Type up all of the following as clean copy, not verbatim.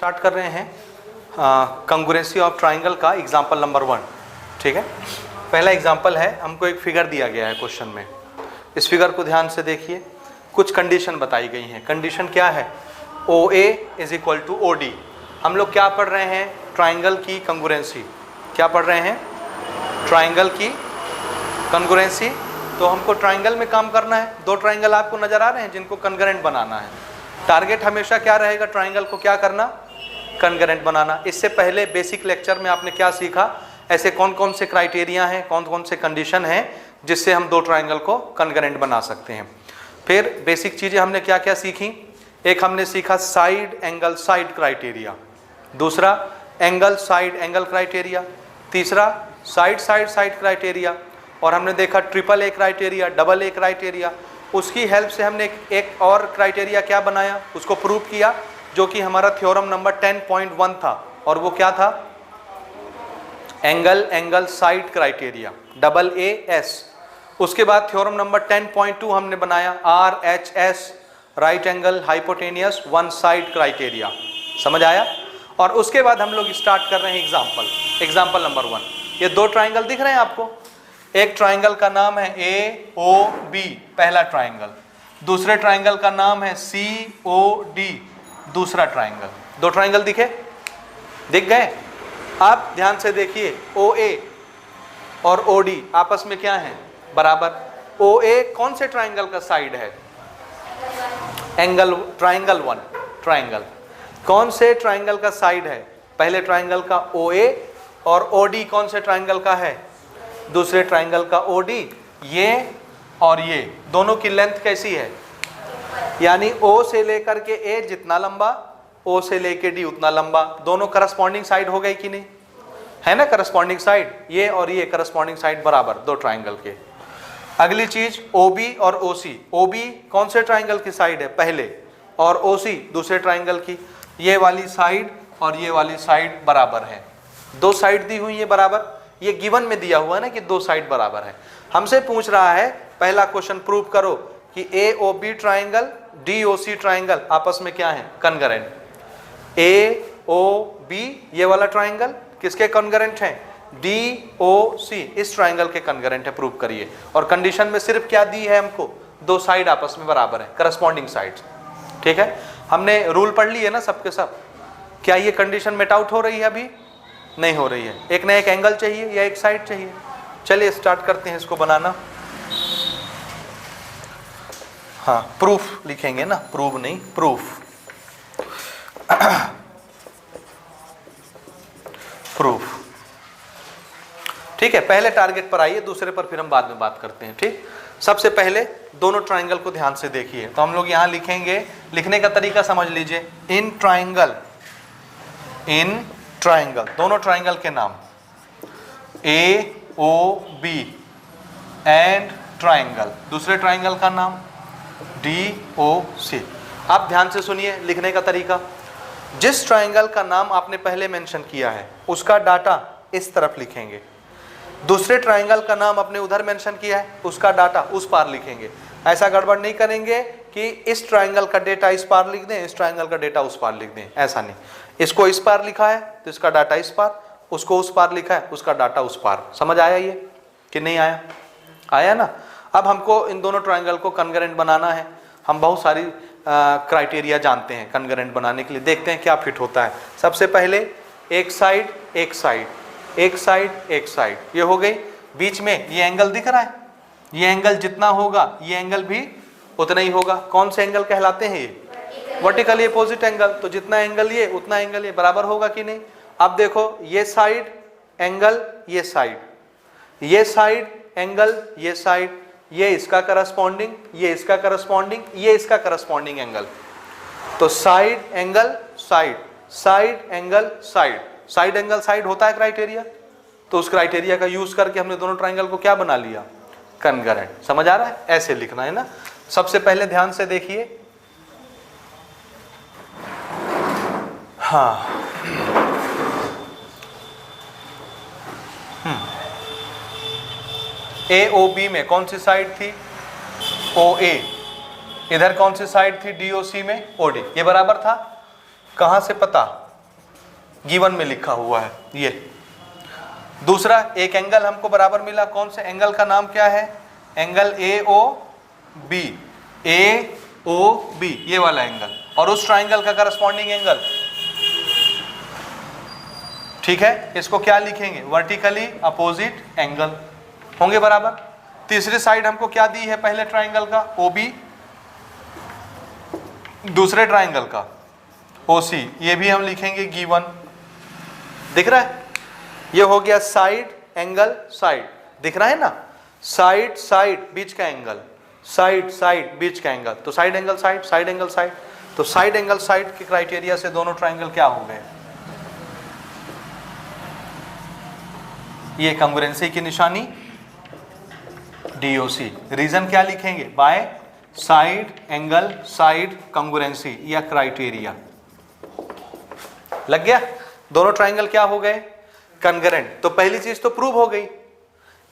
Start कर रहे हैं कंग्रुएंसी ऑफ ट्राइंगल का एग्जांपल नंबर 1। ठीक है, पहला एग्जांपल है, हमको एक फिगर दिया गया है क्वेश्चन में। इस फिगर को ध्यान से देखिए, कुछ कंडीशन बताई गई हैं। कंडीशन क्या है? OA is equal to OD। हम लोग क्या पढ़ रहे हैं? ट्राइंगल की कंग्रुएंसी। क्या पढ़ रहे हैं? ट्राइंगल की कंग्रुएंसी। तो हमको ट्राइंगल में काम करना है। दो ट्राइंगल आपको नजर आ रहे हैं जिनको कन्ग्रुएंट बनाना है। टारगेट हमेशा क्या रहेगा? ट्राइंगल को क्या करना? कन्ग्रुएंट बनाना। इससे पहले बेसिक लेक्चर में आपने क्या सीखा? ऐसे कौन कौन से क्राइटेरिया हैं, कौन कौन से कंडीशन हैं जिससे हम दो ट्राइंगल को कन्ग्रुएंट बना सकते हैं। फिर बेसिक चीजें हमने क्या क्या सीखी? एक हमने सीखा साइड एंगल साइड क्राइटेरिया, दूसरा एंगल साइड एंगल क्राइटेरिया, तीसरा साइड साइड साइड क्राइटेरिया, और हमने देखा triple A criteria, double A criteria. उसकी हेल्प से हमने एक और क्राइटेरिया क्या बनाया, उसको प्रूव किया, जो कि हमारा थ्योरम नंबर 10.1 था, और वो क्या था? Angle angle side criteria, double A S. उसके बाद थ्योरम नंबर 10.2 हमने बनाया RHS, right angle hypotenuse one side criteria. समझ आया? और उसके बाद हम लोग स्टार्ट कर रहे हैं एग्जाम्पल नंबर 1। ये दो ट्राइंगल दिख रहे हैं आपको। एक ट्राइंगल का नाम है AOB, पहला ट्राइंगल। दूसरे ट्राइंगल का नाम है COD, दूसरा ट्राइंगल। दो ट्राइंगल दिख गए? आप ध्यान से देखिए, OA और OD आपस में क्या है? बराबर। OA कौन से ट्राइंगल का साइड है? Triangle 1 triangle. कौन से ट्राइंगल का साइड है? पहले ट्राइंगल का OA, और OD कौन से ट्राइंगल का है? दूसरे ट्राइंगल का OD। ये और ये दोनों की लेंथ कैसी है? यानी O से लेकर के A जितना लंबा, O से लेकर D उतना लंबा। दोनों करस्पॉन्डिंग साइड हो गई कि नहीं? है ना, करस्पॉन्डिंग साइड। ये और ये करस्पॉन्डिंग साइड बराबर, दो ट्राइंगल के। अगली चीज OB और OC। OB कौन से ट्राइंगल की साइड है? पहले, और OC दूसरे ट्राइंगल की। ये वाली साइड और ये वाली साइड बराबर है। दो साइड दी हुई है बराबर। ये गिवन में दिया हुआ है ना कि दो साइड बराबर है। हमसे पूछ रहा है, पहला क्वेश्चन प्रूव करो कि AOB ट्राइंगल DOC ट्राइंगल आपस में क्या है? कन्ग्रुएंट। AOB ये वाला ट्राइंगल किसके कन्ग्रुएंट है? DOC इस ट्राइंगल के कन्ग्रुएंट है। प्रूव करिए। और कंडीशन में सिर्फ क्या दी है हमको? दो साइड आपस में बराबर है, करस्पॉन्डिंग साइड्स। ठीक है, हमने रूल पढ़ लिए ना सबके सब। क्या ये कंडीशन मेट आउट हो रही है? अभी नहीं हो रही है। एक ना एक एंगल चाहिए या एक साइड चाहिए। चलिए स्टार्ट करते हैं इसको बनाना। हाँ, प्रूफ लिखेंगे ना, प्रूव नहीं, प्रूफ। प्रूफ। ठीक है, पहले टारगेट पर आइए, दूसरे पर फिर हम बाद में बात करते हैं। ठीक, सबसे पहले दोनों ट्राइंगल को ध्यान से देखिए। तो हम लोग यहां लिखेंगे, लिखने का तरीका समझ लीजिए। इन ट्राइंगल, दोनों ट्राइंगल के नाम AOB एंड ट्राइंगल, दूसरे ट्राइंगल का नाम DOC। आप ध्यान से सुनिए लिखने का तरीका। जिस ट्राइंगल का नाम आपने पहले मेंशन किया है उसका डाटा इस तरफ लिखेंगे। दूसरे ट्राइंगल का नाम आपने उधर मेंशन किया है, उसका डाटा उस पार लिखेंगे। ऐसा गड़बड़ नहीं करेंगे कि इस ट्राइंगल का डेटा इस पार लिख दें, इस ट्राइंगल का डेटा उस पार लिख दें। ऐसा नहीं। इसको इस पार लिखा है तो इसका डाटा इस पार, उसको उस पार लिखा है उसका डाटा उस पार। समझ आया ये कि नहीं आया? आया ना। अब हमको इन दोनों ट्राइंगल को कन्ग्रुएंट बनाना है। हम बहुत सारी क्राइटेरिया जानते हैं कन्ग्रुएंट बनाने के लिए। देखते हैं क्या फिट होता है। सबसे पहले एक साइड एक साइड, एक साइड एक साइड, ये हो गई। बीच में ये एंगल दिख रहा है, ये एंगल जितना होगा ये एंगल भी उतना ही होगा। कौन से एंगल कहलाते हैं ये? Vertically opposite angle. तो जितना एंगल ये उतना एंगल ये, बराबर होगा कि नहीं? अब देखो, ये साइड एंगल, ये साइड, ये साइड एंगल, ये साइड, ये इसका करस्पॉन्डिंग, ये इसका करस्पॉन्डिंग, ये इसका करस्पॉन्डिंग एंगल। तो side angle side, side angle side, side angle side होता है क्राइटेरिया। तो उस क्राइटेरिया का यूज करके हमने दोनों ट्राइंगल को क्या बना लिया? कन्ग्रुएंट। समझ आ रहा है? ऐसे लिखना है ना। सबसे पहले ध्यान से देखिए। हाँ, AOB में कौन सी साइड थी? OA। इधर कौन सी साइड थी? DOC में OD। ये बराबर था। कहां से पता? गिवन में लिखा हुआ है ये। दूसरा एक एंगल हमको बराबर मिला, कौन से एंगल का नाम क्या है? एंगल AOB, AOB ये वाला एंगल, और उस ट्राइंगल का करस्पॉन्डिंग एंगल, ठीक है, इसको क्या लिखेंगे? वर्टिकली अपोजिट एंगल होंगे बराबर। तीसरी साइड हमको क्या दी है पहले ट्राइंगल का? OB, दूसरे ट्राइंगल का OC, ये भी हम लिखेंगे गिवन। दिख रहा है? ये हो गया साइड एंगल साइड, दिख रहा है ना? साइड साइड बीच का एंगल, साइड साइड बीच का एंगल, तो side angle side, side angle side. तो साइड एंगल साइड के क्राइटेरिया से दोनों ट्राइंगल क्या हो गए? ये कंग्रुएंसी की निशानी DOC। रीजन क्या लिखेंगे? बाय साइड एंगल साइड कंग्रुएंसी या क्राइटेरिया। लग गया? दोनों ट्राइंगल क्या हो गए? कंकरेंट। तो पहली चीज तो प्रूव हो गई,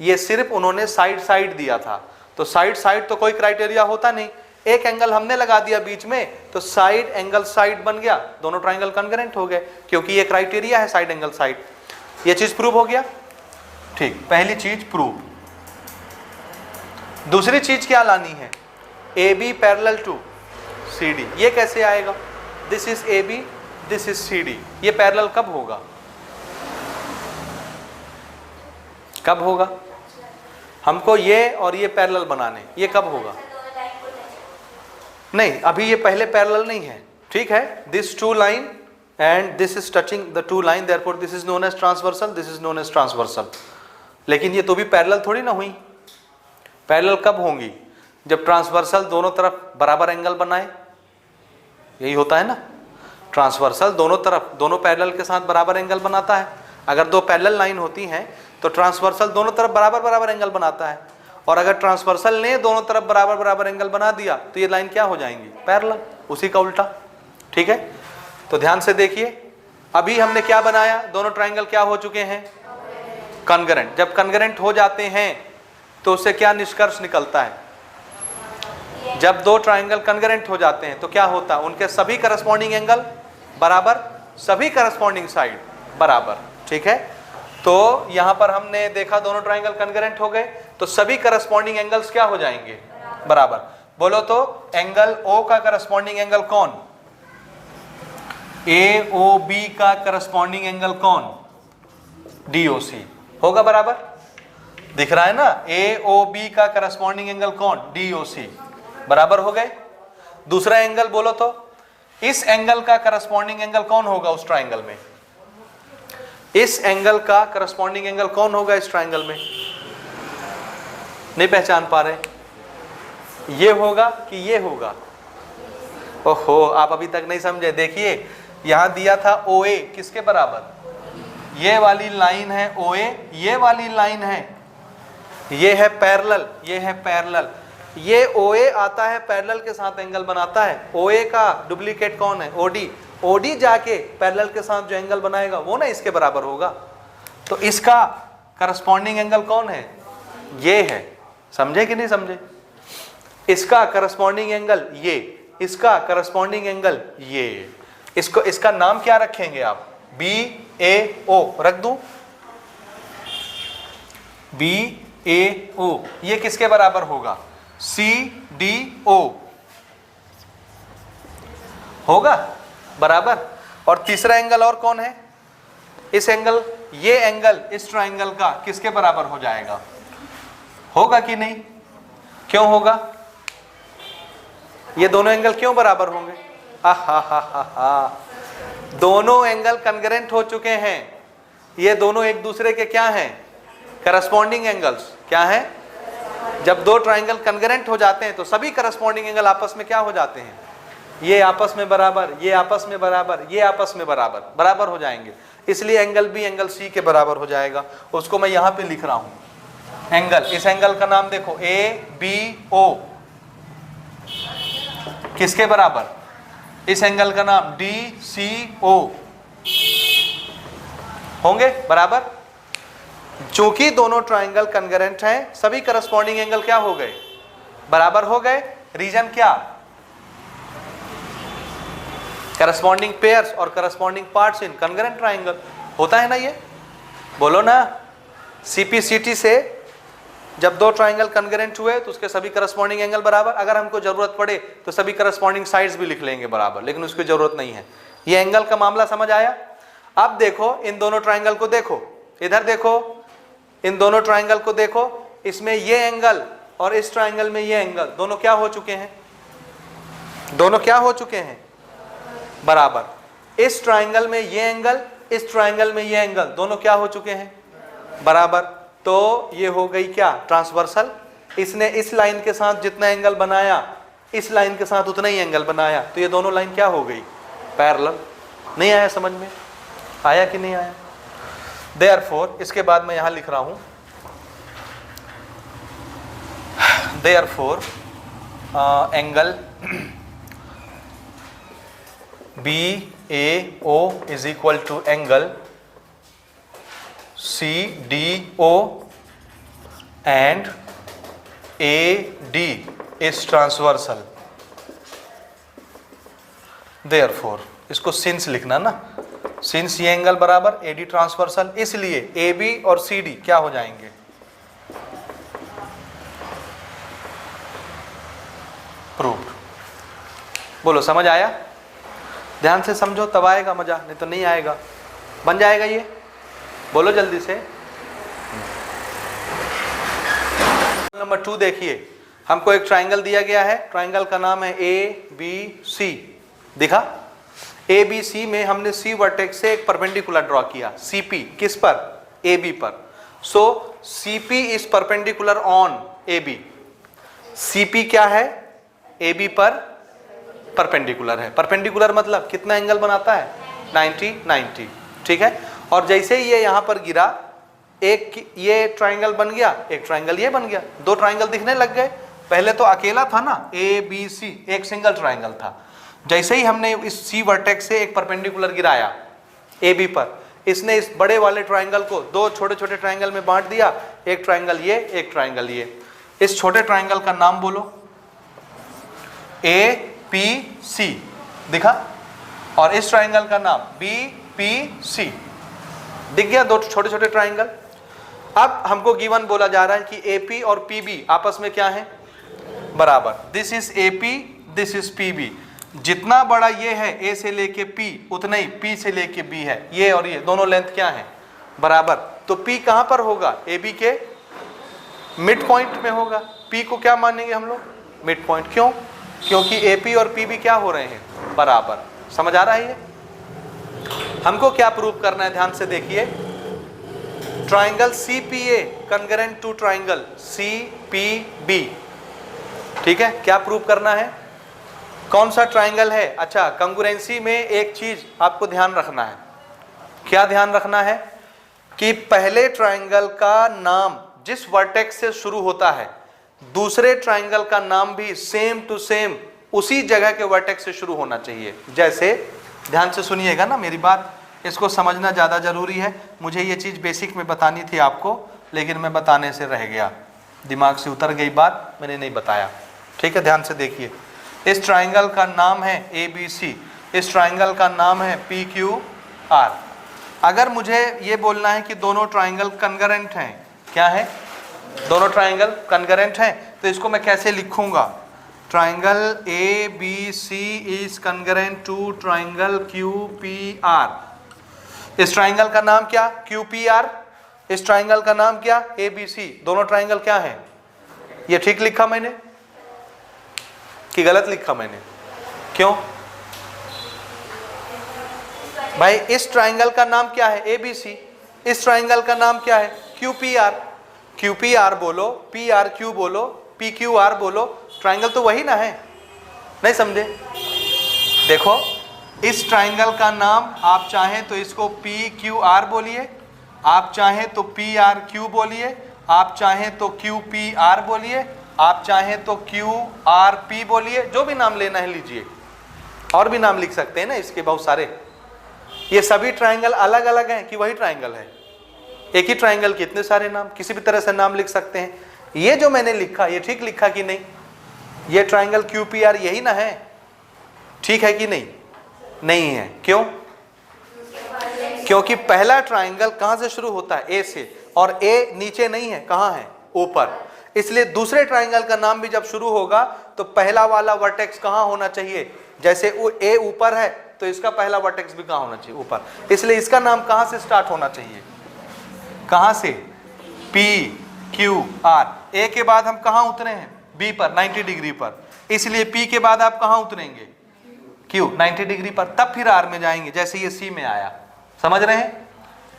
ये सिर्फ उन्होंने साइड साइड दिया था, तो साइड साइड तो कोई क्राइटेरिया होता नहीं, एक एंगल हमने लगा दिया बीच में, तो साइड एंगल साइड बन गया, दोनों ट्राइंगल कंकरेंट हो गए, क्योंकि ये क्राइटेरिया है साइड एंगल साइड। ये चीज प्रूव हो गया, ठीक, पहली चीज प्रूव। दूसरी चीज क्या लानी है? AB parallel to CD। ये कैसे आएगा? This is AB, this is CD। ये पैरेलल कब होगा? कब होगा? हमको ये और ये पैरेलल बनाने, ये कब होगा? नहीं, अभी ये पहले पैरेलल नहीं है, ठीक है। This two line and this is touching the two line, therefore this is known as transversal, this is known as transversal. लेकिन ये तो भी पैरेलल थोड़ी ना हुई। पैरेलल कब होंगी? जब ट्रांसवर्सल दोनों तरफ बराबर एंगल बनाए, यही होता है ना। ट्रांसवर्सल दोनों तरफ, दोनों पैरेलल के साथ बराबर एंगल बनाता है। अगर दो पैरेलल लाइन होती हैं तो ट्रांसवर्सल दोनों तरफ बराबर बराबर एंगल बनाता है, और अगर ट्रांसवर्सल ने दोनों तरफ बराबर बराबर एंगल बना दिया तो ये लाइन क्या हो जाएंगी? पैरेलल, उसी का उल्टा, ठीक है। तो ध्यान से देखिए, अभी हमने क्या बनाया? दोनों ट्राइंगल क्या हो चुके हैं? कॉन्ग्रुएंट। जब कॉन्ग्रुएंट हो जाते हैं तो उससे क्या निष्कर्ष निकलता है? जब दो ट्राइंगल कॉन्ग्रुएंट हो जाते हैं तो क्या होता है? उनके सभी करस्पॉन्डिंग एंगल बराबर, सभी करस्पॉन्डिंग साइड बराबर, ठीक है। तो यहां पर हमने देखा दोनों ट्राइंगल कॉन्ग्रुएंट हो गए, तो सभी करस्पॉन्डिंग एंगल्स क्या हो जाएंगे? बराबर। बोलो तो एंगल O का करस्पॉन्डिंग एंगल कौन? AOB का करस्पॉन्डिंग एंगल कौन? DOC होगा बराबर। दिख रहा है ना? AOB का करस्पॉन्डिंग एंगल कौन? DOC बराबर हो गए। दूसरा एंगल बोलो तो इस एंगल का करस्पॉन्डिंग एंगल कौन होगा उस ट्राइंगल में? इस एंगल का करस्पॉन्डिंग एंगल कौन होगा इस ट्राइंगल में? नहीं पहचान पा रहे? ये होगा कि ये होगा? ओहो, आप अभी तक नहीं समझे। देखिए यहां दिया था OA किसके बराबर? ये वाली लाइन है OA, ये वाली लाइन है, ये है पैरेलल, ये है पैरेलल। ये OA आता है पैरेलल के साथ एंगल बनाता है। OA का डुप्लीकेट कौन है? OD। OD जाके पैरेलल के साथ जो एंगल बनाएगा वो ना इसके बराबर होगा। तो इसका करस्पॉन्डिंग एंगल कौन है? ये है। समझे कि नहीं समझे? इसका करस्पॉन्डिंग एंगल ये, इसका करस्पॉन्डिंग एंगल ये। इसको, इसका नाम क्या रखेंगे आप? BAO रख दूं? BAO ये किसके बराबर होगा? CDO होगा बराबर। और तीसरा एंगल और कौन है? इस एंगल, ये एंगल इस ट्राइंगल का किसके बराबर हो जाएगा? होगा कि नहीं? क्यों होगा? ये दोनों एंगल क्यों बराबर होंगे? दोनों एंगल कॉन्ग्रुएंट हो चुके हैं। ये दोनों एक दूसरे के क्या हैं? Corresponding angles. क्या है? जब दो ट्राइंगल कॉन्ग्रुएंट हो जाते हैं तो सभी करस्पॉन्डिंग एंगल आपस में क्या हो जाते हैं? ये आपस में बराबर, ये आपस में बराबर, ये आपस में बराबर, बराबर हो जाएंगे। इसलिए एंगल B एंगल C के बराबर हो जाएगा। उसको मैं यहां पे लिख रहा हूं एंगल। इस एंगल का नाम देखो ABO किसके बराबर? इस एंगल का नाम DCO होंगे बराबर। चूंकि दोनों ट्राइंगल कॉन्ग्रुएंट हैं, सभी करस्पॉन्डिंग एंगल क्या हो गए? बराबर हो गए। रीजन क्या? करस्पॉन्डिंग पेयर्स और corresponding parts in congruent triangle, होता है ना ये, बोलो ना। सीपीसीटी से जब दो ट्राइंगल कॉन्ग्रुएंट हुए तो उसके सभी करस्पॉन्डिंग एंगल बराबर, अगर हमको जरूरत पड़े तो सभी करस्पॉन्डिंग साइड्स भी लिख लेंगे बराबर, लेकिन उसकी जरूरत नहीं है। ये एंगल का मामला समझ आया। अब देखो इन दोनों ट्राइंगल को, देखो इधर देखो, इन दोनों ट्राइंगल को देखो, इसमें ये एंगल और इस ट्राइंगल में ये एंगल दोनों क्या हो चुके हैं, दोनों क्या हो चुके हैं, बराबर। इस ट्राइंगल में ये एंगल, इस ट्राइंगल में ये एंगल दोनों क्या हो चुके हैं, बराबर। तो ये हो गई क्या, ट्रांसवर्सल। इसने इस लाइन के साथ जितना एंगल बनाया, इस लाइन के साथ उतना ही एंगल बनाया, तो ये दोनों लाइन क्या हो गई, पैरेलल। नहीं आया समझ में, आया कि नहीं आया। देयरफॉर, इसके बाद मैं यहां लिख रहा हूं, therefore angle BAO is equal to angle CDO and AD is transversal. Therefore, इसको सिंस लिखना ना, सिंस ये एंगल बराबर AD ट्रांसवर्सल, इसलिए AB और CD क्या हो जाएंगे, प्रूव्ड। बोलो समझ आया, ध्यान से समझो तब आएगा मजा, नहीं तो नहीं आएगा। बन जाएगा ये, बोलो जल्दी से। नंबर 2 देखिए, हमको एक ट्राइंगल दिया गया है, ट्राइंगल का नाम है ABC। दिखा, ABC में हमने C वर्टेक्स से एक परपेंडिकुलर ड्रॉ किया, CP किस पर, AB पर। सो CP is perpendicular on AB। CP क्या है, AB पर परपेंडिकुलर है। परपेंडिकुलर मतलब कितना एंगल बनाता है, 90, ठीक है। और जैसे ही ये यहां पर गिरा, एक ये ट्राइंगल बन गया, एक ट्राइंगल ये बन गया, दो ट्राइंगल दिखने लग गए। पहले तो अकेला था ना, ABC एक सिंगल ट्राइंगल था। जैसे ही हमने इस C वर्टेक्स से एक परपेंडिकुलर गिराया AB पर, इसने इस बड़े वाले ट्राइंगल को दो छोटे छोटे ट्राइंगल में बांट दिया, एक ट्राइंगल ये, एक ट्राइंगल ये। इस छोटे ट्राइंगल का नाम बोलो APC, दिखा, और इस ट्राइंगल का नाम BPC। दिख गया दो छोटे छोटे ट्राइंगल। अब हमको गिवन बोला जा रहा है कि AP और PB आपस में क्या है, बराबर। This is AP, this is PB। जितना बड़ा ये है A से लेके P, उतना ही P से लेके B है। ये और ये दोनों लेंथ क्या है, बराबर। तो P कहां पर होगा, AB के मिड पॉइंट में होगा। P को क्या मानेंगे हम लोग, मिड पॉइंट। क्यों, क्योंकि AP और PB क्या हो रहे हैं, बराबर। समझ आ रहा है ये। हमको क्या प्रूव करना है, ध्यान से देखिए। Triangle CPA congruent to triangle CPB, ठीक है। क्या प्रूव करना है, कौन सा ट्राइंगल है। अच्छा, कॉन्ग्रुएंसी में एक चीज आपको ध्यान रखना है। क्या ध्यान रखना है कि पहले ट्राइंगल का नाम जिस वर्टेक्स से शुरू होता है, दूसरे ट्राइंगल का नाम भी सेम टू सेम उसी जगह के वर्टेक्स से शुरू होना चाहिए। जैसे, ध्यान से सुनिएगा ना मेरी बात, इसको समझना ज़्यादा ज़रूरी है। मुझे ये चीज़ बेसिक में बतानी थी आपको, लेकिन मैं बताने से रह गया, दिमाग से उतर गई बात, मैंने नहीं बताया, ठीक है। ध्यान से देखिए, इस ट्राइंगल का नाम है ABC, इस ट्राइंगल का नाम है PQR। अगर मुझे ये बोलना है कि दोनों ट्राइंगल कॉन्ग्रुएंट हैं, क्या है, दोनों ट्राइंगल कॉन्ग्रुएंट हैं, तो इसको मैं कैसे लिखूंगा, triangle ABC is congruent to triangle QPR। इस ट्राइंगल का नाम क्या, QPR, इस ट्राइंगल का नाम क्या, ABC। दोनों ट्राइंगल क्या है, ये ठीक लिखा मैंने कि गलत लिखा मैंने, क्यों भाई। इस ट्राइंगल का नाम क्या है, ABC, इस ट्राइंगल का नाम क्या है, QPR। QPR बोलो, PRQ बोलो, PQR बोलो, ट्राइंगल तो वही ना है, नहीं समझे। देखो, इस ट्राइंगल का नाम आप चाहें तो इसको PQR बोलिए, आप चाहें तो PRQ बोलिए, आप चाहें तो QPR बोलिए, आप चाहें तो QRP बोलिए, जो भी नाम लेना है लीजिए। और भी नाम लिख सकते हैं ना इसके बहुत सारे। ये सभी ट्राइंगल अलग अलग हैं कि वही ट्राइंगल है, एक ही ट्राइंगल के इतने सारे नाम, किसी भी तरह से नाम लिख सकते हैं। ये जो मैंने लिखा, ये ठीक लिखा कि नहीं, ये ट्राइंगल QPR यही ना है, ठीक है कि नहीं, नहीं है। क्यों? क्योंकि पहला ट्राइंगल कहां से शुरू होता है? ए से, और ए नीचे नहीं है, कहां है? ऊपर। इसलिए दूसरे ट्राइंगल का नाम भी जब शुरू होगा तो पहला वाला वर्टेक्स कहां होना चाहिए? जैसे ए ऊपर है तो इसका पहला वर्टेक्स भी कहां होना चाहिए? ऊपर। इसलिए इसका नाम कहां से स्टार्ट होना चाहिए? कहां से? P Q R. ए के बाद हम कहां उतरे हैं? बी पर 90 डिग्री पर। इसलिए पी के बाद आप कहां उतरेंगे? क्यू 90 डिग्री पर, तब फिर आर में जाएंगे, जैसे ये सी में आया। समझ रहे हैं?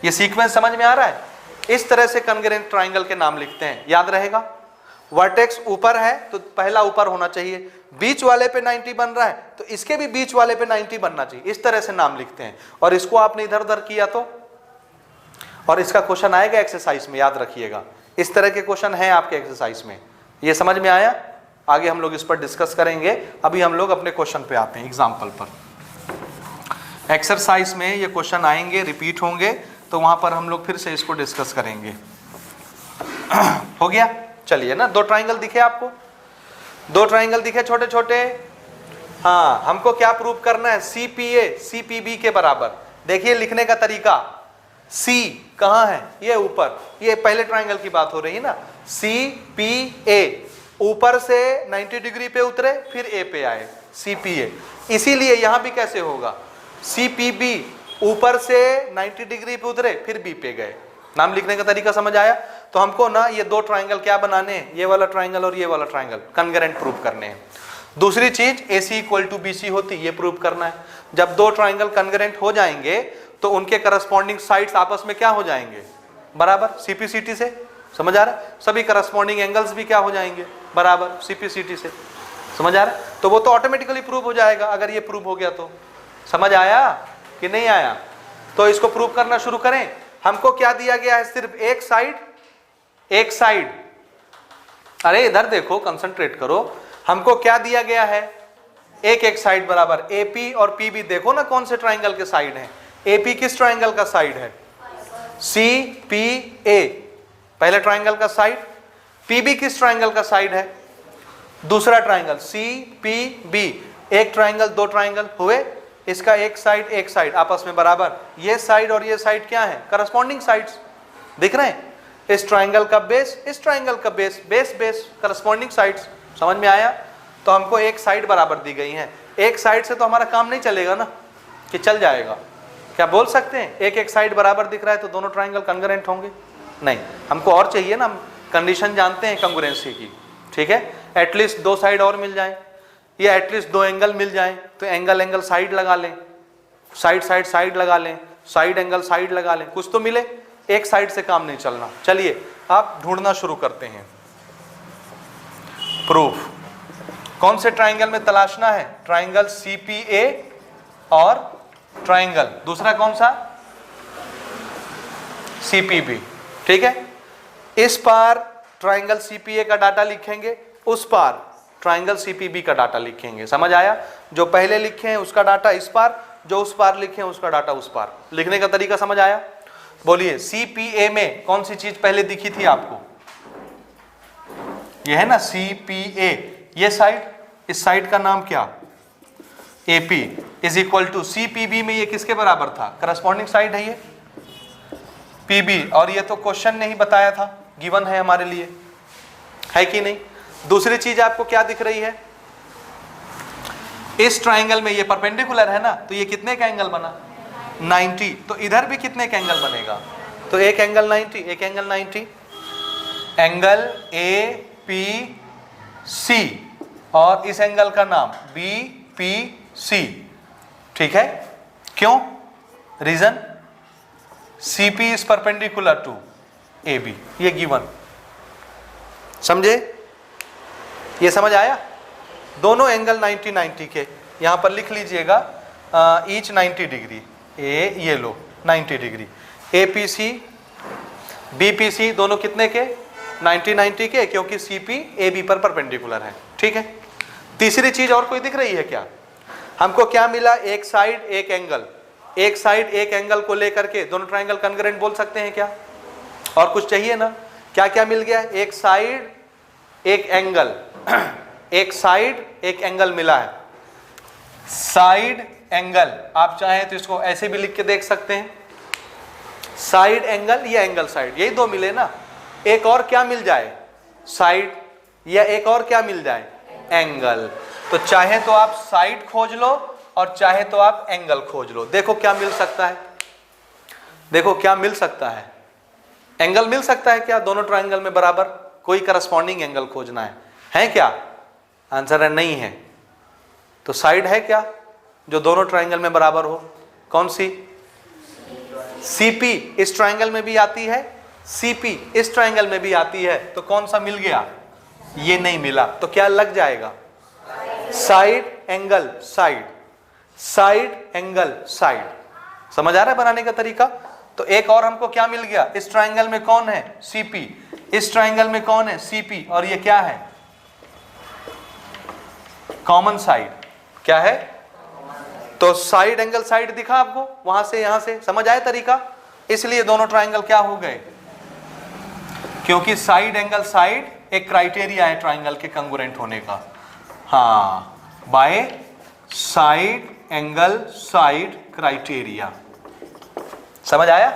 ये सीक्वेंस समझ में आ रहा है? इस तरह से कॉन्ग्रुएंट ट्राइंगल के नाम लिखते हैं, याद रहेगा। वर्टेक्स ऊपर है तो पहला ऊपर होना चाहिए, बीच वाले पे 90 बन रहा है तो इसके भी बीच वाले पे 90 बनना चाहिए। इस तरह से नाम लिखते हैं। और इसको आपने इधर उधर किया तो, और इसका क्वेश्चन आएगा एक्सरसाइज में, याद रखिएगा। इस तरह के क्वेश्चन है आपके एक्सरसाइज में। ये समझ में आया? आगे हम लोग इस पर डिस्कस करेंगे। अभी हम लोग अपने क्वेश्चन पे आते हैं, एग्जाम्पल पर। एक्सरसाइज में ये क्वेश्चन आएंगे, रिपीट होंगे, तो वहां पर हम लोग फिर से इसको डिस्कस करेंगे। हो गया? चलिए ना, 2 ट्राइंगल दिखे आपको? 2 ट्राइंगल दिखे छोटे छोटे। हाँ, हमको क्या प्रूव करना है? CPA CPB के बराबर। देखिए लिखने का तरीका, C कहाँ है? ये ऊपर, ये पहले ट्राइंगल की बात हो रही है ना। CPA, ऊपर से 90 डिग्री पे उतरे फिर A पे आए, CPA। इसीलिए यहां भी कैसे होगा? CPB, ऊपर से 90 डिग्री पे उतरे फिर B पे गए। नाम लिखने का तरीका समझ आया? तो हमको ना ये 2 ट्राइंगल क्या बनाने हैं? ये वाला ट्राइंगल और ये वाला ट्राइंगल कॉन्ग्रुएंट प्रूव करने हैं। दूसरी चीज AC = BC होती, ये प्रूव करना है। जब 2 ट्राइंगल कॉन्ग्रुएंट हो जाएंगे तो उनके करस्पॉन्डिंग साइड्स आपस में क्या हो जाएंगे? बराबर, CP/CT से। समझ आ रहा है? सभी करस्पॉन्डिंग एंगल्स भी क्या हो जाएंगे? बराबर, CP/CT से। समझ आ रहा है? तो वो तो ऑटोमेटिकली प्रूव हो जाएगा अगर ये प्रूव हो गया तो। समझ आया कि नहीं आया? तो इसको प्रूव करना शुरू करें। हमको क्या दिया गया है? सिर्फ एक साइड। अरे इधर देखो, कंसंट्रेट करो। हमको क्या दिया गया है? एक साइड बराबर। AP और PB देखो ना कौन से ट्राइंगल के साइड है। AP किस ट्राइंगल का साइड है? CPA, पहले ट्राइंगल का साइड। PB किस ट्राइंगल का साइड है? दूसरा ट्राइंगल CPB। एक ट्राइंगल, 2 ट्राइंगल हुए, इसका एक साइड आपस में बराबर। ये साइड और ये साइड क्या है? Corresponding sides. दिख रहे हैं? इस ट्राइंगल का बेस, इस ट्राइंगल का बेस, बेस करस्पॉन्डिंग साइड्स। समझ में आया? तो हमको एक साइड बराबर दी गई है। एक साइड से तो हमारा काम नहीं चलेगा ना, कि चल जाएगा। क्या बोल सकते हैं एक साइड बराबर दिख रहा है तो दोनों ट्राइंगल कॉन्ग्रुएंट होंगे? नहीं, हमको और चाहिए ना। हम कंडीशन जानते हैं कॉन्ग्रुएंसी की, ठीक है? एटलीस्ट 2 साइड और मिल जाए, या एटलीस्ट 2 एंगल मिल जाए। तो एंगल साइड लगा लें, साइड लगा लें, साइड एंगल साइड लगा लें, कुछ तो मिले। एक साइड से काम नहीं चलना। चलिए आप ढूंढना शुरू करते हैं प्रूफ। कौन से ट्राइंगल में तलाशना है? ट्राइंगल CPA और ट्राइंगल दूसरा कौन सा? CPB। ठीक है? इस पार ट्राइंगल CPA का डाटा लिखेंगे, उस पार ट्राइंगल CPB का डाटा लिखेंगे। समझ आया? जो पहले लिखे हैं उसका डाटा इस पार, जो उस पार लिखे हैं उसका डाटा उस पार। लिखने का तरीका समझ आया? बोलिए, CPA में कौन सी चीज पहले दिखी थी आपको? ये है ना CPA। ये साइड, इस साइड का नाम क्या? AP = CPB में ये किसके बराबर था? करस्पॉन्डिंग साइड है ये PB। और ये तो क्वेश्चन ने ही बताया था, गिवन है हमारे लिए, है कि नहीं? दूसरी चीज आपको क्या दिख रही है? इस ट्राइंगल में ये परपेंडिकुलर है ना, तो ये कितने का एंगल बना? 90। तो इधर भी कितने का एंगल बनेगा? तो एक एंगल 90, एक एंगल 90। एंगल APC और इस एंगल का नाम BPC। ठीक है? क्यों? Reason, CP is perpendicular to AB। ये गिवन। समझे? ये समझ आया? दोनों एंगल 90 के यहां पर लिख लीजिएगा, ईच 90 डिग्री। ये लो 90 डिग्री। APC BPC दोनों कितने के? 90 के, क्योंकि CP AB पर परपेंडिकुलर है। ठीक है? तीसरी चीज और कोई दिख रही है क्या? हमको क्या मिला? एक साइड एक एंगल। एक साइड एक एंगल को लेकर के दोनों ट्राइंगल कॉन्ग्रुएंट बोल सकते हैं क्या? और कुछ चाहिए ना? क्या क्या मिल गया? एक साइड एक एंगल। एक साइड एक एंगल मिला है। साइड एंगल, आप चाहें तो इसको ऐसे भी लिख के देख सकते हैं, साइड एंगल या एंगल साइड, यही दो मिले ना, एक और क्या मिल जाए, साइड, या एक और क्या मिल जाए, एंगल। तो चाहे तो आप साइड खोज लो और चाहे तो आप एंगल खोज लो। देखो क्या मिल सकता है, देखो क्या मिल सकता है, एंगल मिल सकता है क्या दोनों ट्राइंगल में बराबर, कोई करस्पॉन्डिंग एंगल खोजना है क्या, आंसर है नहीं है। तो साइड है क्या जो दोनों ट्राइंगल में बराबर हो, कौन सी, सीपी इस ट्राइंगल में भी आती है, सीपी इस ट्राइंगल में भी आती है, तो कौन सा मिल गया, ये नहीं मिला, तो क्या लग जाएगा, side angle side, side angle side. समझ आ रहा है बनाने का तरीका। तो एक और हमको क्या मिल गया, इस ट्राइंगल में कौन है, सीपी, इस ट्राइंगल में कौन है, सीपी, और ये क्या है, कॉमन साइड, क्या है, तो साइड एंगल साइड दिखा आपको, वहां से यहां से समझ आया तरीका। इसलिए दोनों ट्राइंगल क्या हो गए, क्योंकि साइड एंगल साइड एक क्राइटेरिया है ट्राइंगल के कंग्रुएंट होने का। हाँ, by side angle side criteria. समझ आया,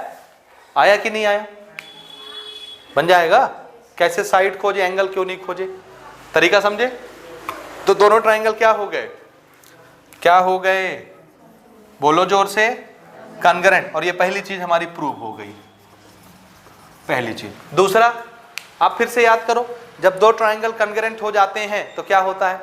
आया कि नहीं आया, बन जाएगा। कैसे साइड खोजे, एंगल क्यों नहीं खोजे, तरीका समझे। तो दोनों ट्राइंगल क्या हो गए, क्या हो गए, बोलो जोर से, कॉन्ग्रुएंट। और ये पहली चीज हमारी प्रूव हो गई, पहली चीज। दूसरा, आप फिर से याद करो, जब दो ट्राइंगल कॉन्ग्रुएंट हो जाते हैं तो क्या होता है,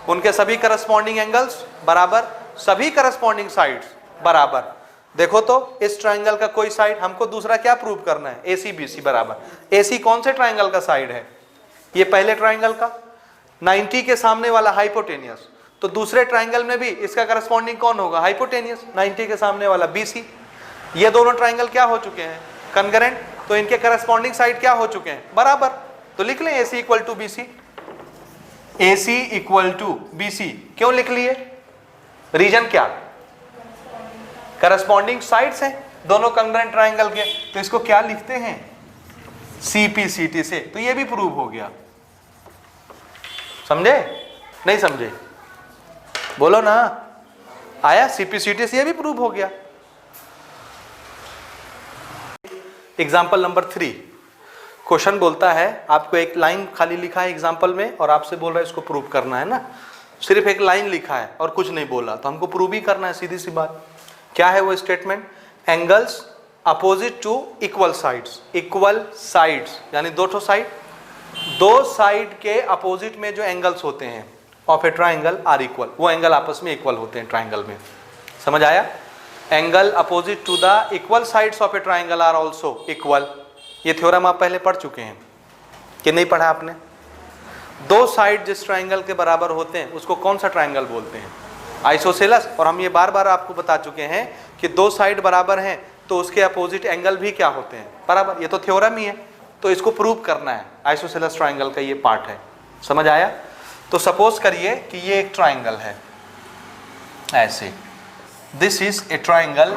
उनके सभी करस्पॉन्डिंग एंगल्स बराबर, सभी करस्पॉन्डिंग साइड्स बराबर। देखो तो इस ट्राइंगल का कोई साइड, हमको दूसरा क्या प्रूव करना है, AC BC बराबर। AC कौन से ट्राइंगल का साइड है, ये पहले ट्राइंगल का, 90 के सामने वाला हाइपोटेनियस, तो दूसरे ट्राइंगल में भी इसका करस्पॉन्डिंग कौन होगा, हाइपोटेनियस, 90 के सामने वाला BC। ये दोनों ट्राइंगल क्या हो चुके हैं, कॉन्ग्रुएंट, तो इनके करस्पॉन्डिंग साइड क्या हो चुके हैं, बराबर। तो लिख लें AC equal to BC, AC equal to BC। क्यों लिख लिए, रीजन क्या, करस्पॉन्डिंग साइड्स हैं दोनों कॉन्ग्रुएंट ट्राइंगल के, तो इसको क्या लिखते हैं, CPCT से। तो ये भी प्रूव हो गया, समझे नहीं समझे, बोलो ना, आया, CPCT से ये भी प्रूव हो गया। एग्जाम्पल नंबर 3, क्वेश्चन बोलता है, आपको एक लाइन खाली लिखा है एग्जाम्पल में और आपसे बोल रहा है इसको प्रूव करना है ना, सिर्फ एक लाइन लिखा है और कुछ नहीं बोला, तो हमको प्रूव ही करना है, सीधी सी बात। क्या है वो statement, angles opposite to equal sides, equal sides यानी दो साइड, दो साइड के अपोजिट में जो एंगल्स होते हैं of a triangle are equal, वो एंगल आपस में इक्वल होते हैं ट्राइंगल में। समझ आया, angle opposite to the equal sides of a triangle are also equal. ये थ्योरम आप पहले पढ़ चुके हैं कि नहीं पढ़ा आपने। दो साइड जिस ट्राइंगल के बराबर होते हैं उसको कौन सा ट्राइंगल बोलते हैं, आइसोसेलेस। और हम ये बार बार आपको बता चुके हैं कि दो साइड बराबर हैं तो उसके अपोजिट एंगल भी क्या होते हैं, बराबर। ये तो थ्योरम ही है, तो इसको प्रूव करना है, आइसोसेलेस ट्राइंगल का ये पार्ट है। समझ आया। तो सपोज करिए कि ये एक ट्राइंगल है ऐसे, this is A triangle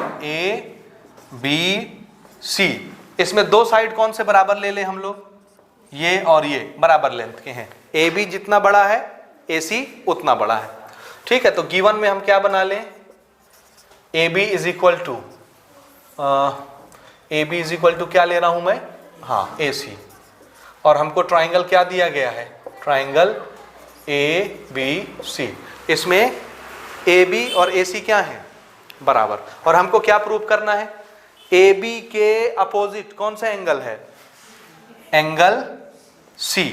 ABC। इसमें दो साइड कौन से बराबर ले लें हम लोग, ये और ये बराबर लेंथ के हैं, AB जितना बड़ा है AC उतना बड़ा है, ठीक है। तो गिवन में हम क्या बना लें, AB is equal to, AB is equal to क्या ले रहा हूं मैं, हाँ AC, और हमको ट्राइंगल क्या दिया गया है, ट्राइंगल ABC। इसमें AB और AC क्या है, बराबर। और हमको क्या प्रूव करना है, AB के अपोजिट कौन सा एंगल है, एंगल C,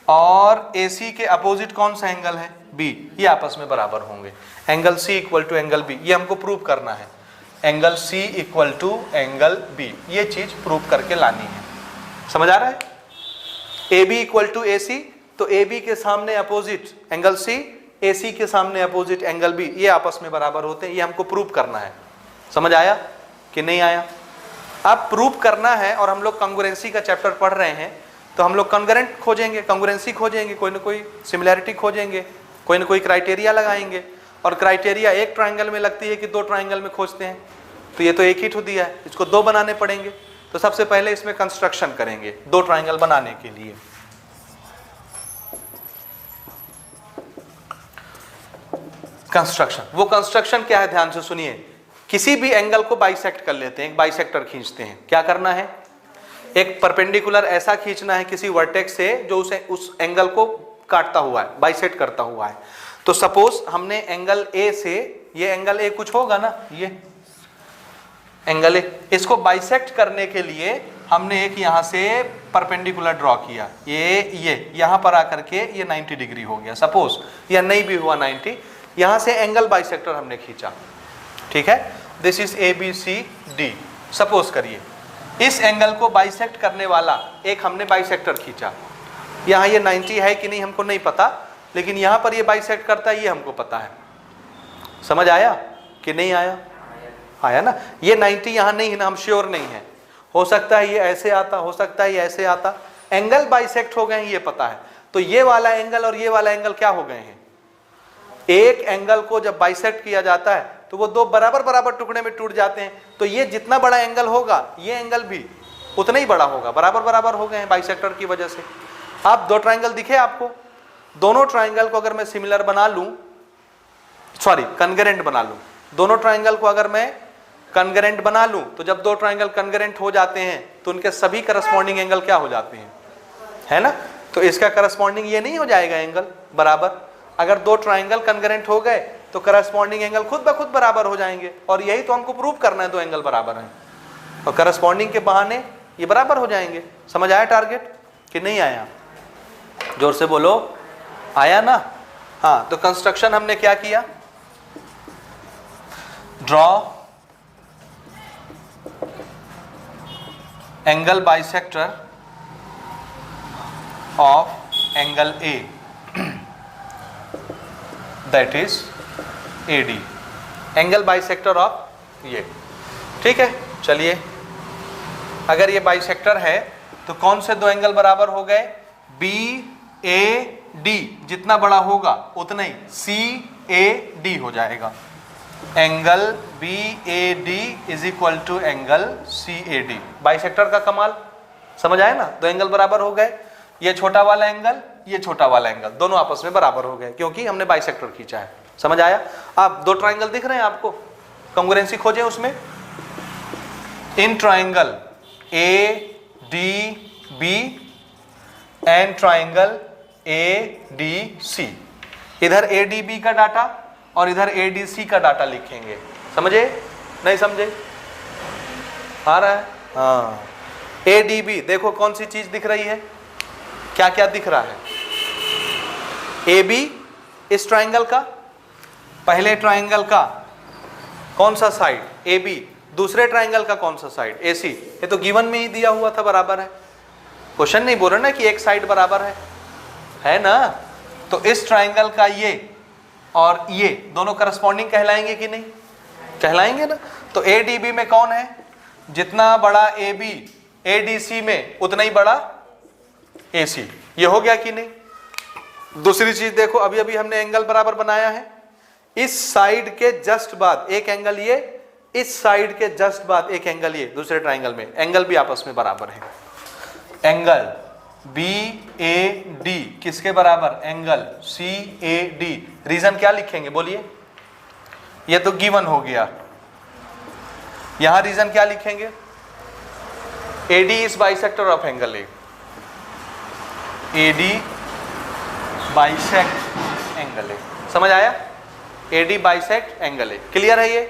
और AC के अपोजिट कौन सा एंगल है, B, ये आपस में बराबर होंगे। Angle C equal to angle B, ये हमको प्रूव करना है, angle C equal to angle B, ये चीज प्रूव करके लानी है। समझ आ रहा है। AB इक्वल टू AC, तो AB के सामने अपोजिट एंगल C, AC के सामने अपोजिट एंगल B, ये आपस में बराबर होते हैं, ये हमको प्रूव करना है। समझ आया कि नहीं आया। अब प्रूव करना है और हम लोग कॉन्ग्रुएंसी का चैप्टर पढ़ रहे हैं, तो हम लोग कॉन्ग्रुएंट खोजेंगे, कॉन्ग्रुएंसी खोजेंगे, कोई ना कोई सिमिलैरिटी खोजेंगे, कोई ना कोई क्राइटेरिया लगाएंगे। और क्राइटेरिया एक ट्राइंगल में लगती है कि दो ट्राइंगल में खोजते हैं, तो ये तो एक ही ठो दिया है, इसको दो बनाने पड़ेंगे। तो सबसे पहले इसमें कंस्ट्रक्शन करेंगे दो ट्राइंगल बनाने के लिए। कंस्ट्रक्शन, वो कंस्ट्रक्शन क्या है ध्यान से सुनिए। किसी भी एंगल को बाइसेक्ट कर लेते हैं, एक बाइसेक्टर खींचते हैं। क्या करना है, एक परपेंडिकुलर ऐसा खींचना है किसी वर्टेक्स से जो उस एंगल को काटता हुआ है, बाइसेक्ट करता हुआ है। तो सपोज हमने एंगल ए से, ये एंगल ए कुछ होगा ना, ये एंगल ए, इसको बाइसेक्ट करने के लिए हमने एक यहां से परपेंडिकुलर ड्रॉ किया, ये यहां पर आकर के ये 90 डिग्री हो गया सपोज, या नहीं भी हुआ 90, यहां से एंगल बाइसेक्टर हमने खींचा, ठीक है। This is a b c d. Suppose करिए इस एंगल को बाइसेक्ट करने वाला एक हमने बाइसेक्टर खींचा, यहाँ ये 90 है कि नहीं हमको नहीं पता, लेकिन यहाँ पर ये बाइसेक्ट करता है ये हमको पता है। समझ आया कि नहीं आया? आया ना। ये 90 यहाँ नहीं है ना, हम श्योर नहीं है, हो सकता है ये ऐसे आता, हो सकता है ये ऐसे आता, एंगल बाइसेक्ट हो गए हैं ये पता है। तो ये वाला एंगल और ये वाला एंगल क्या हो गए हैं, एक एंगल को जब बाइसेक्ट किया जाता है तो वो दो बराबर बराबर टुकड़े में टूट जाते हैं। तो ये जितना बड़ा एंगल होगा ये एंगल भी उतना ही बड़ा होगा, बराबर बराबर हो गए हैं बाइसेक्टर की वजह से। आप दो ट्राइंगल दिखे आपको, दोनों ट्राइंगल को अगर मैं सिमिलर बना लूं, सॉरी कनगरेंट बना लूं, दोनों ट्राइंगल को अगर मैं कनगरेंट बना लूं, तो जब दो ट्राइंगल कनगरेंट हो जाते हैं तो उनके सभी करस्पॉन्डिंग एंगल क्या हो जाते हैं, है ना। तो इसका करस्पॉन्डिंग ये नहीं हो जाएगा एंगल बराबर। अगर दो ट्राइंगल कनगरेंट हो गए तो करस्पॉन्डिंग एंगल खुद ब खुद बराबर हो जाएंगे, और यही तो हमको प्रूव करना है, दो एंगल बराबर हैं और करस्पॉन्डिंग के बहाने ये बराबर हो जाएंगे। समझ आया टारगेट कि नहीं आया? जोर से बोलो, आया ना। हाँ, तो कंस्ट्रक्शन हमने क्या किया, draw angle bisector of angle A, that is AD, angle bisector of ये, ठीक है। चलिए अगर ये बाइसेक्टर है तो कौन से दो एंगल बराबर हो गए, BAD, जितना बड़ा होगा उतना ही CAD हो जाएगा। Angle BAD is equal to angle CAD। Bisector का कमाल, समझ आए ना। दो एंगल बराबर हो गए, ये छोटा वाला एंगल, ये छोटा वाला एंगल, दोनों आपस में बराबर हो गए क्योंकि हमने बाइसेक्टर खींचा है। समझ आया? आप दो ट्राइंगल दिख रहे हैं आपको, कॉन्ग्रुएंसी खोजें उसमें। In triangle ADB and triangle ADC, इधर ADB का डाटा और इधर ADC का डाटा लिखेंगे। समझे नहीं समझे? आ रहा है? हाँ। ADB देखो कौन सी चीज दिख रही है, क्या क्या दिख रहा है। AB इस ट्राइंगल का, पहले ट्राइंगल का कौन सा साइड AB, दूसरे ट्राइंगल का कौन सा साइड AC। ये तो गिवन में ही दिया हुआ था बराबर है, क्वेश्चन नहीं बोल रहा ना कि एक साइड बराबर है ना। तो इस ट्राइंगल का ये और ये दोनों करस्पॉन्डिंग कहलाएंगे कि नहीं, कहलाएंगे ना। तो ADB में कौन है, जितना बड़ा AB ADC में उतना ही बड़ा AC, ये हो गया कि नहीं। दूसरी चीज देखो, अभी अभी हमने एंगल बराबर बनाया है, इस साइड के जस्ट बाद एक एंगल ये, इस साइड के जस्ट बाद एक एंगल ये, दूसरे ट्राइंगल में एंगल भी आपस में बराबर है। एंगल BAD किसके बराबर, एंगल CAD। रीजन क्या लिखेंगे बोलिए, ये तो गिवन हो गया, यहां रीजन क्या लिखेंगे, AD is bisector of angle A, AD bisect angle A। समझ आया? AD bisect angle A। Clear है ये?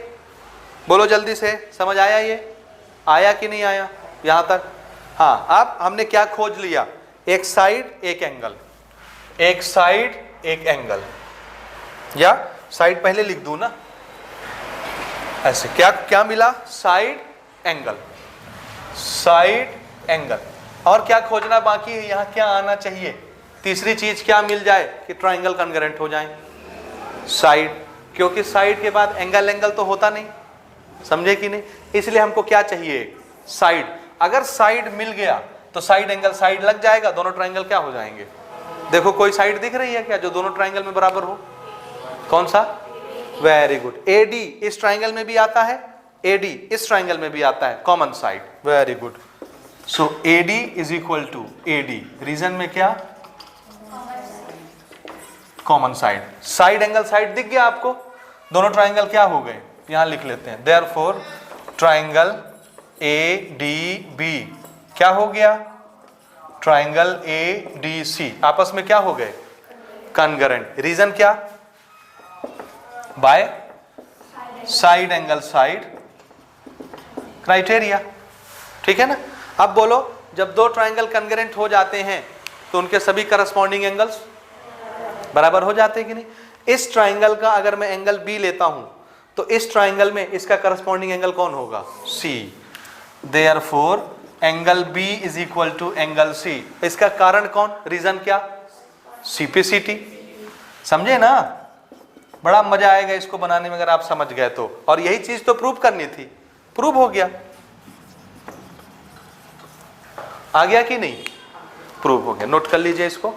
बोलो जल्दी से, समझ आया? ये आया कि नहीं आया यहां तक? हाँ। अब हमने क्या खोज लिया, एक साइड एक एंगल, एक साइड एक एंगल, या साइड पहले लिख दूं ना ऐसे, क्या क्या मिला, साइड एंगल, साइड एंगल। और क्या खोजना बाकी है, यहां क्या आना चाहिए, तीसरी चीज क्या मिल जाए कि ट्राइंगल कॉन्ग्रुएंट हो जाए, साइड, क्योंकि साइड के बाद एंगल एंगल तो होता नहीं, समझे कि नहीं। इसलिए हमको क्या चाहिए, साइड। अगर साइड मिल गया तो साइड एंगल साइड लग जाएगा, दोनों ट्राइंगल क्या हो जाएंगे। देखो कोई साइड दिख रही है क्या जो दोनों ट्राइंगल में बराबर हो, कौन सा, वेरी गुड। AD इस ट्राइंगल में भी आता है, AD इस ट्राइंगल में भी आता है, common side, very good. So AD is equal to AD, reason में क्या, common side. Side angle side दिख गया आपको, दोनों ट्राइंगल क्या हो गए, यहां लिख लेते हैं, देयरफॉर ट्राइंगल ADB क्या हो गया, ट्राइंगल ADC आपस में क्या हो गए, कॉन्ग्रुएंट। रीजन क्या, by side angle side criteria, ठीक है ना। अब बोलो जब दो ट्राइंगल कॉन्ग्रुएंट हो जाते हैं तो उनके सभी करस्पॉन्डिंग एंगल्स बराबर हो जाते हैं कि नहीं। इस ट्राइंगल का अगर मैं एंगल B लेता हूं तो इस ट्राइंगल में इसका करस्पॉन्डिंग एंगल कौन होगा, C। Therefore angle B is equal to angle C। इसका कारण कौन, रीजन क्या, CPCT। समझे ना, बड़ा मजा आएगा इसको बनाने में अगर आप समझ गए तो। और यही चीज तो प्रूव करनी थी, प्रूव हो गया, आ गया कि नहीं, प्रूव हो गया। नोट कर लीजिए इसको।